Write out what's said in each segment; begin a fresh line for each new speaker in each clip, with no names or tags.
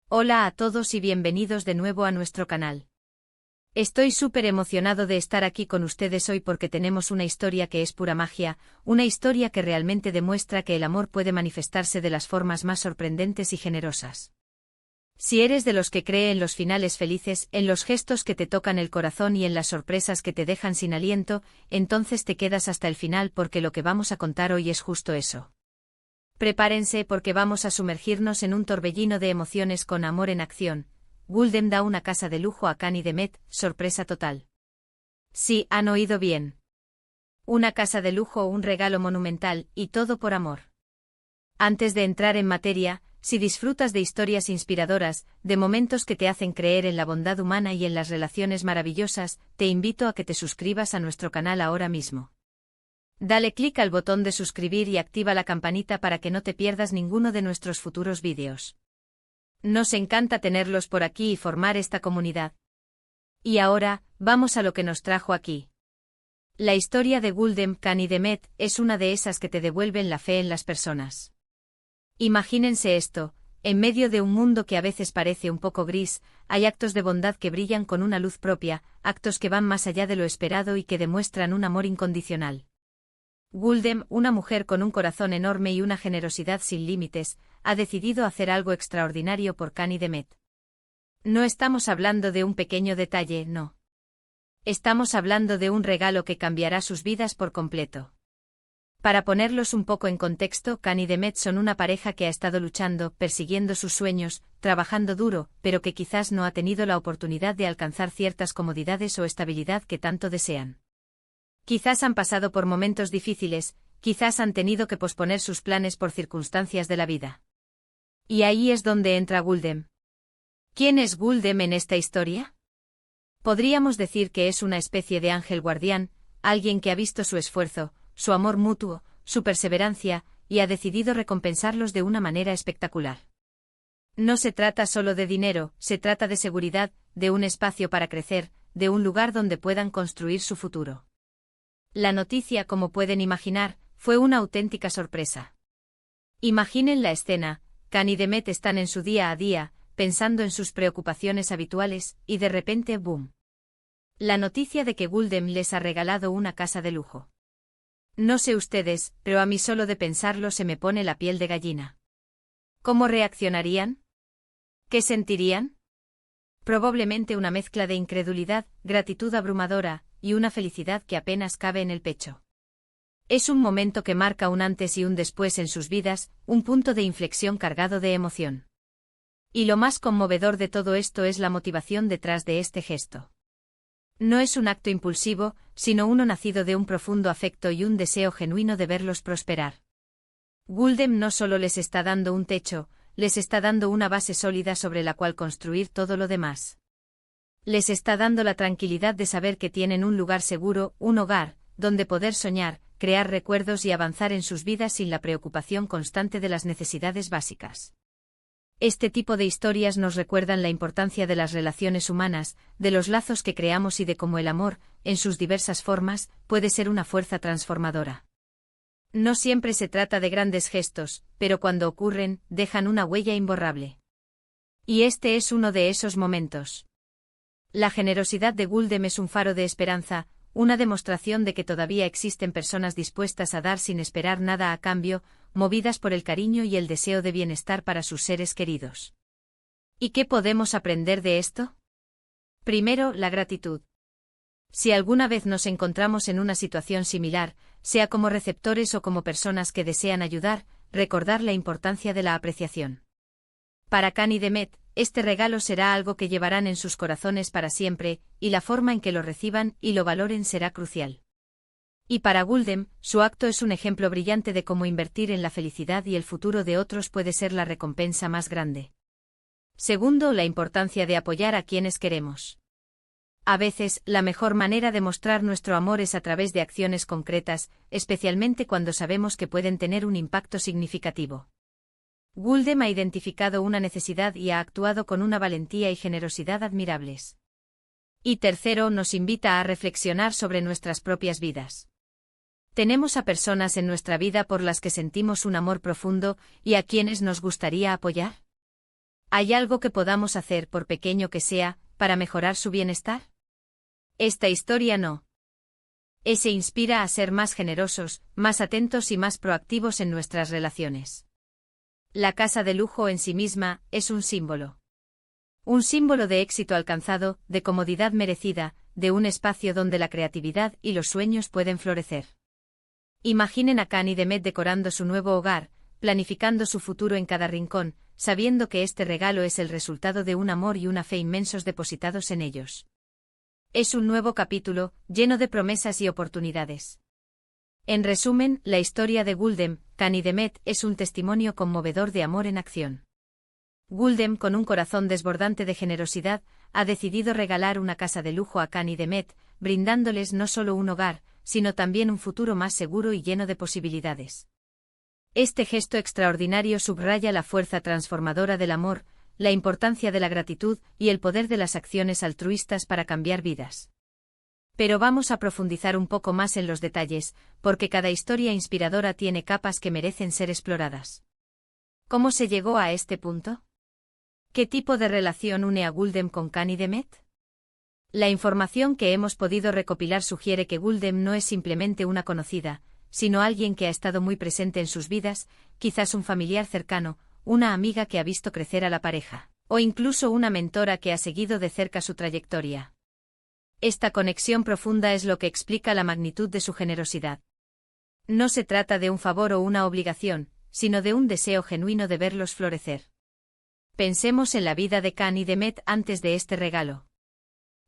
Hola a todos y bienvenidos de nuevo a nuestro canal. Estoy súper emocionado de estar aquí con ustedes hoy porque tenemos una historia que es pura magia, una historia que realmente demuestra que el amor puede manifestarse de las formas más sorprendentes y generosas. Si eres de los que cree en los finales felices, en los gestos que te tocan el corazón y en las sorpresas que te dejan sin aliento, entonces te quedas hasta el final porque lo que vamos a contar hoy es justo eso. Prepárense porque vamos a sumergirnos en un torbellino de emociones con amor en acción. Gulden da una casa de lujo a Cani Demet, sorpresa total. Sí, han oído bien. Una casa de lujo o un regalo monumental, y todo por amor. Antes de entrar en materia, si disfrutas de historias inspiradoras, de momentos que te hacen creer en la bondad humana y en las relaciones maravillosas, te invito a que te suscribas a nuestro canal ahora mismo. Dale clic al botón de suscribir y activa la campanita para que no te pierdas ninguno de nuestros futuros vídeos. Nos encanta tenerlos por aquí y formar esta comunidad. Y ahora, vamos a lo que nos trajo aquí. La historia de Gulden Cani Demet es una de esas que te devuelven la fe en las personas. Imagínense esto, en medio de un mundo que a veces parece un poco gris, hay actos de bondad que brillan con una luz propia, actos que van más allá de lo esperado y que demuestran un amor incondicional. Gulden, una mujer con un corazón enorme y una generosidad sin límites, ha decidido hacer algo extraordinario por Cani Demet. No estamos hablando de un pequeño detalle, no. Estamos hablando de un regalo que cambiará sus vidas por completo. Para ponerlos un poco en contexto, Cani Demet son una pareja que ha estado luchando, persiguiendo sus sueños, trabajando duro, pero que quizás no ha tenido la oportunidad de alcanzar ciertas comodidades o estabilidad que tanto desean. Quizás han pasado por momentos difíciles, quizás han tenido que posponer sus planes por circunstancias de la vida. Y ahí es donde entra Gulden. ¿Quién es Gulden en esta historia? Podríamos decir que es una especie de ángel guardián, alguien que ha visto su esfuerzo, su amor mutuo, su perseverancia, y ha decidido recompensarlos de una manera espectacular. No se trata solo de dinero, se trata de seguridad, de un espacio para crecer, de un lugar donde puedan construir su futuro. La noticia, como pueden imaginar, fue una auténtica sorpresa. Imaginen la escena, Cani Demet están en su día a día, pensando en sus preocupaciones habituales, y de repente ¡boom! La noticia de que Gulden les ha regalado una casa de lujo. No sé ustedes, pero a mí solo de pensarlo se me pone la piel de gallina. ¿Cómo reaccionarían? ¿Qué sentirían? Probablemente una mezcla de incredulidad, gratitud abrumadora, y una felicidad que apenas cabe en el pecho. Es un momento que marca un antes y un después en sus vidas, un punto de inflexión cargado de emoción. Y lo más conmovedor de todo esto es la motivación detrás de este gesto. No es un acto impulsivo, sino uno nacido de un profundo afecto y un deseo genuino de verlos prosperar. Gulden no solo les está dando un techo, les está dando una base sólida sobre la cual construir todo lo demás. Les está dando la tranquilidad de saber que tienen un lugar seguro, un hogar, donde poder soñar, crear recuerdos y avanzar en sus vidas sin la preocupación constante de las necesidades básicas. Este tipo de historias nos recuerdan la importancia de las relaciones humanas, de los lazos que creamos y de cómo el amor, en sus diversas formas, puede ser una fuerza transformadora. No siempre se trata de grandes gestos, pero cuando ocurren, dejan una huella imborrable. Y este es uno de esos momentos. La generosidad de Gulden es un faro de esperanza, una demostración de que todavía existen personas dispuestas a dar sin esperar nada a cambio, movidas por el cariño y el deseo de bienestar para sus seres queridos. ¿Y qué podemos aprender de esto? Primero, la gratitud. Si alguna vez nos encontramos en una situación similar, sea como receptores o como personas que desean ayudar, recordar la importancia de la apreciación. Para Cani Demet, este regalo será algo que llevarán en sus corazones para siempre, y la forma en que lo reciban y lo valoren será crucial. Y para Gulden, su acto es un ejemplo brillante de cómo invertir en la felicidad y el futuro de otros puede ser la recompensa más grande. Segundo, la importancia de apoyar a quienes queremos. A veces, la mejor manera de mostrar nuestro amor es a través de acciones concretas, especialmente cuando sabemos que pueden tener un impacto significativo. Gulden ha identificado una necesidad y ha actuado con una valentía y generosidad admirables. Y tercero, nos invita a reflexionar sobre nuestras propias vidas. Tenemos a personas en nuestra vida por las que sentimos un amor profundo y a quienes nos gustaría apoyar. ¿Hay algo que podamos hacer, por pequeño que sea, para mejorar su bienestar? Esta historia no. Se inspira a ser más generosos, más atentos y más proactivos en nuestras relaciones. La casa de lujo en sí misma es un símbolo. Un símbolo de éxito alcanzado, de comodidad merecida, de un espacio donde la creatividad y los sueños pueden florecer. Imaginen a Khan y Demet decorando su nuevo hogar, planificando su futuro en cada rincón, sabiendo que este regalo es el resultado de un amor y una fe inmensos depositados en ellos. Es un nuevo capítulo, lleno de promesas y oportunidades. En resumen, la historia de Guldem, Khan y Demet es un testimonio conmovedor de amor en acción. Guldem, con un corazón desbordante de generosidad, ha decidido regalar una casa de lujo a Khan y Demet, brindándoles no solo un hogar, sino también un futuro más seguro y lleno de posibilidades. Este gesto extraordinario subraya la fuerza transformadora del amor, la importancia de la gratitud y el poder de las acciones altruistas para cambiar vidas. Pero vamos a profundizar un poco más en los detalles, porque cada historia inspiradora tiene capas que merecen ser exploradas. ¿Cómo se llegó a este punto? ¿Qué tipo de relación une a Guldem con Khan y Demet? La información que hemos podido recopilar sugiere que Guldem no es simplemente una conocida, sino alguien que ha estado muy presente en sus vidas, quizás un familiar cercano, una amiga que ha visto crecer a la pareja, o incluso una mentora que ha seguido de cerca su trayectoria. Esta conexión profunda es lo que explica la magnitud de su generosidad. No se trata de un favor o una obligación, sino de un deseo genuino de verlos florecer. Pensemos en la vida de Khan y Demet antes de este regalo.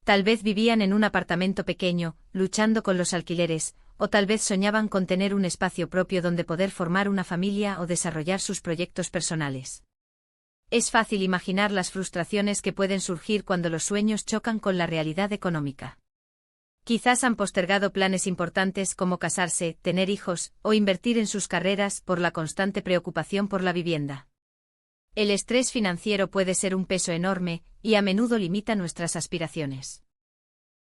Tal vez vivían en un apartamento pequeño, luchando con los alquileres, o tal vez soñaban con tener un espacio propio donde poder formar una familia o desarrollar sus proyectos personales. Es fácil imaginar las frustraciones que pueden surgir cuando los sueños chocan con la realidad económica. Quizás han postergado planes importantes como casarse, tener hijos, o invertir en sus carreras por la constante preocupación por la vivienda. El estrés financiero puede ser un peso enorme, y a menudo limita nuestras aspiraciones.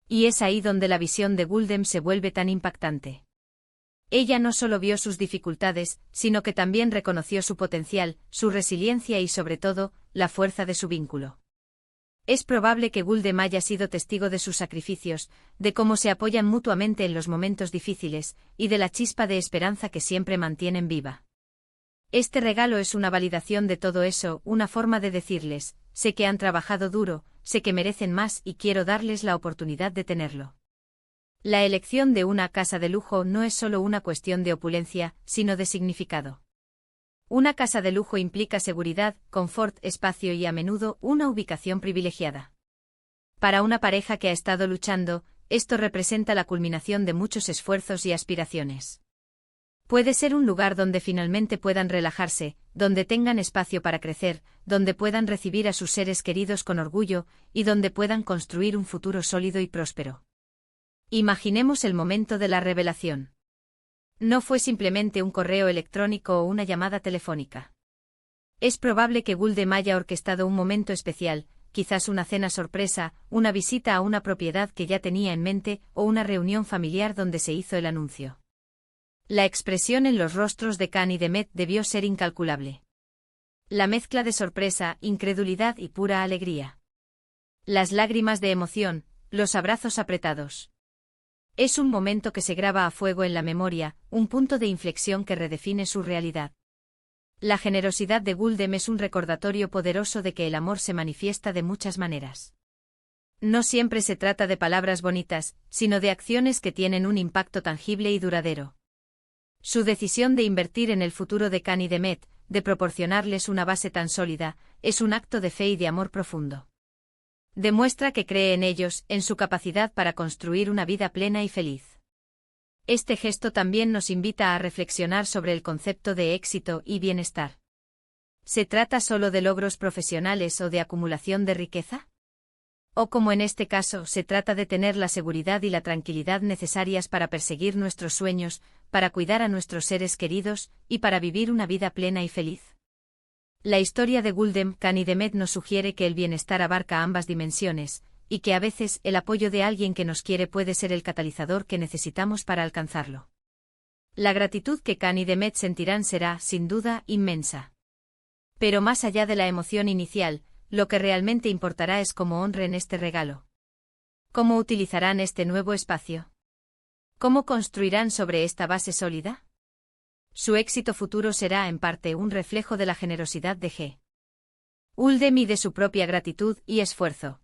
Y es ahí donde la visión de Guldem se vuelve tan impactante. Ella no solo vio sus dificultades, sino que también reconoció su potencial, su resiliencia y sobre todo, la fuerza de su vínculo. Es probable que Guldem haya sido testigo de sus sacrificios, de cómo se apoyan mutuamente en los momentos difíciles, y de la chispa de esperanza que siempre mantienen viva. Este regalo es una validación de todo eso, una forma de decirles, sé que han trabajado duro, sé que merecen más y quiero darles la oportunidad de tenerlo. La elección de una casa de lujo no es solo una cuestión de opulencia, sino de significado. Una casa de lujo implica seguridad, confort, espacio y a menudo una ubicación privilegiada. Para una pareja que ha estado luchando, esto representa la culminación de muchos esfuerzos y aspiraciones. Puede ser un lugar donde finalmente puedan relajarse, donde tengan espacio para crecer, donde puedan recibir a sus seres queridos con orgullo, y donde puedan construir un futuro sólido y próspero. Imaginemos el momento de la revelación. No fue simplemente un correo electrónico o una llamada telefónica. Es probable que Guldem haya orquestado un momento especial, quizás una cena sorpresa, una visita a una propiedad que ya tenía en mente o una reunión familiar donde se hizo el anuncio. La expresión en los rostros de Khan y Demet debió ser incalculable. La mezcla de sorpresa, incredulidad y pura alegría. Las lágrimas de emoción, los abrazos apretados. Es un momento que se graba a fuego en la memoria, un punto de inflexión que redefine su realidad. La generosidad de Guldem es un recordatorio poderoso de que el amor se manifiesta de muchas maneras. No siempre se trata de palabras bonitas, sino de acciones que tienen un impacto tangible y duradero. Su decisión de invertir en el futuro de Khan y Demet, de proporcionarles una base tan sólida, es un acto de fe y de amor profundo. Demuestra que cree en ellos, en su capacidad para construir una vida plena y feliz. Este gesto también nos invita a reflexionar sobre el concepto de éxito y bienestar. ¿Se trata solo de logros profesionales o de acumulación de riqueza? O como en este caso, se trata de tener la seguridad y la tranquilidad necesarias para perseguir nuestros sueños, para cuidar a nuestros seres queridos, y para vivir una vida plena y feliz. La historia de Guldem, Khan y Demet nos sugiere que el bienestar abarca ambas dimensiones, y que a veces el apoyo de alguien que nos quiere puede ser el catalizador que necesitamos para alcanzarlo. La gratitud que Khan y Demet sentirán será, sin duda, inmensa. Pero más allá de la emoción inicial, lo que realmente importará es cómo honren este regalo. ¿Cómo utilizarán este nuevo espacio? ¿Cómo construirán sobre esta base sólida? Su éxito futuro será en parte un reflejo de la generosidad de G. Guldem y de su propia gratitud y esfuerzo.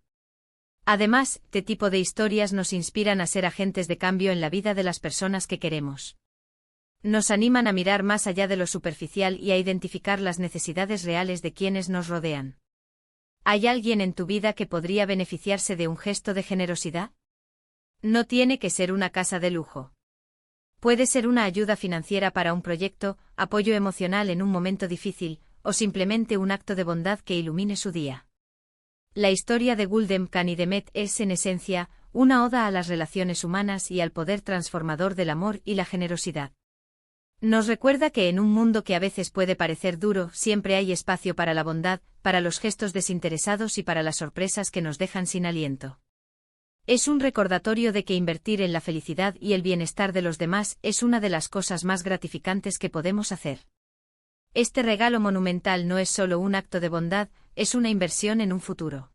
Además, este tipo de historias nos inspiran a ser agentes de cambio en la vida de las personas que queremos. Nos animan a mirar más allá de lo superficial y a identificar las necesidades reales de quienes nos rodean. ¿Hay alguien en tu vida que podría beneficiarse de un gesto de generosidad? No tiene que ser una casa de lujo. Puede ser una ayuda financiera para un proyecto, apoyo emocional en un momento difícil, o simplemente un acto de bondad que ilumine su día. La historia de Guldem Khan Demet es, en esencia, una oda a las relaciones humanas y al poder transformador del amor y la generosidad. Nos recuerda que en un mundo que a veces puede parecer duro, siempre hay espacio para la bondad, para los gestos desinteresados y para las sorpresas que nos dejan sin aliento. Es un recordatorio de que invertir en la felicidad y el bienestar de los demás es una de las cosas más gratificantes que podemos hacer. Este regalo monumental no es solo un acto de bondad, es una inversión en un futuro.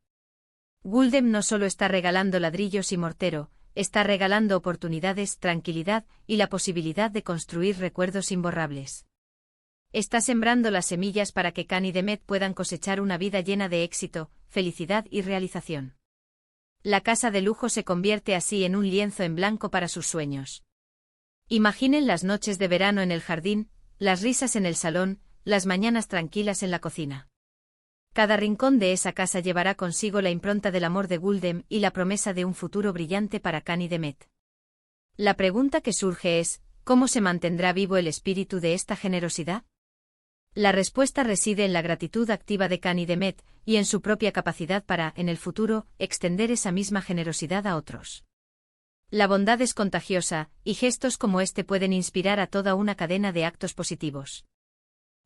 Guldem no solo está regalando ladrillos y mortero, está regalando oportunidades, tranquilidad y la posibilidad de construir recuerdos imborrables. Está sembrando las semillas para que Khan y Demet puedan cosechar una vida llena de éxito, felicidad y realización. La casa de lujo se convierte así en un lienzo en blanco para sus sueños. Imaginen las noches de verano en el jardín, las risas en el salón, las mañanas tranquilas en la cocina. Cada rincón de esa casa llevará consigo la impronta del amor de Guldem y la promesa de un futuro brillante para Khan y Demet. La pregunta que surge es, ¿cómo se mantendrá vivo el espíritu de esta generosidad? La respuesta reside en la gratitud activa de Khan y Demet, y en su propia capacidad para, en el futuro, extender esa misma generosidad a otros. La bondad es contagiosa, y gestos como este pueden inspirar a toda una cadena de actos positivos.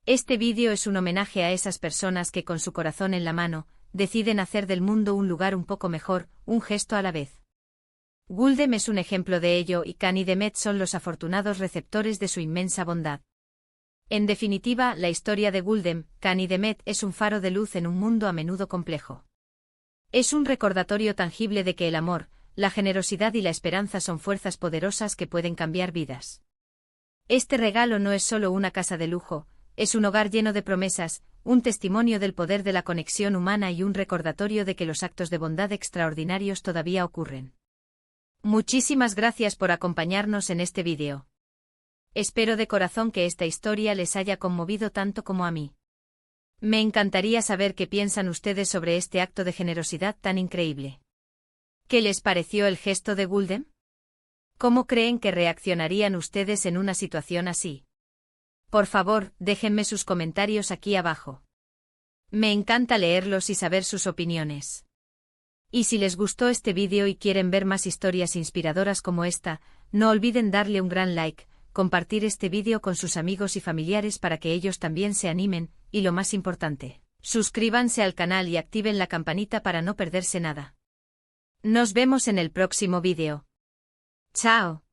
Este vídeo es un homenaje a esas personas que con su corazón en la mano, deciden hacer del mundo un lugar un poco mejor, un gesto a la vez. Guldem es un ejemplo de ello y Khan y Demet son los afortunados receptores de su inmensa bondad. En definitiva, la historia de Guldem, Khan y Demet es un faro de luz en un mundo a menudo complejo. Es un recordatorio tangible de que el amor, la generosidad y la esperanza son fuerzas poderosas que pueden cambiar vidas. Este regalo no es solo una casa de lujo, es un hogar lleno de promesas, un testimonio del poder de la conexión humana y un recordatorio de que los actos de bondad extraordinarios todavía ocurren. Muchísimas gracias por acompañarnos en este vídeo. Espero de corazón que esta historia les haya conmovido tanto como a mí. Me encantaría saber qué piensan ustedes sobre este acto de generosidad tan increíble. ¿Qué les pareció el gesto de Guldem? ¿Cómo creen que reaccionarían ustedes en una situación así? Por favor, déjenme sus comentarios aquí abajo. Me encanta leerlos y saber sus opiniones. Y si les gustó este vídeo y quieren ver más historias inspiradoras como esta, no olviden darle un gran like, compartir este vídeo con sus amigos y familiares para que ellos también se animen, y lo más importante, suscríbanse al canal y activen la campanita para no perderse nada. Nos vemos en el próximo vídeo. ¡Chao!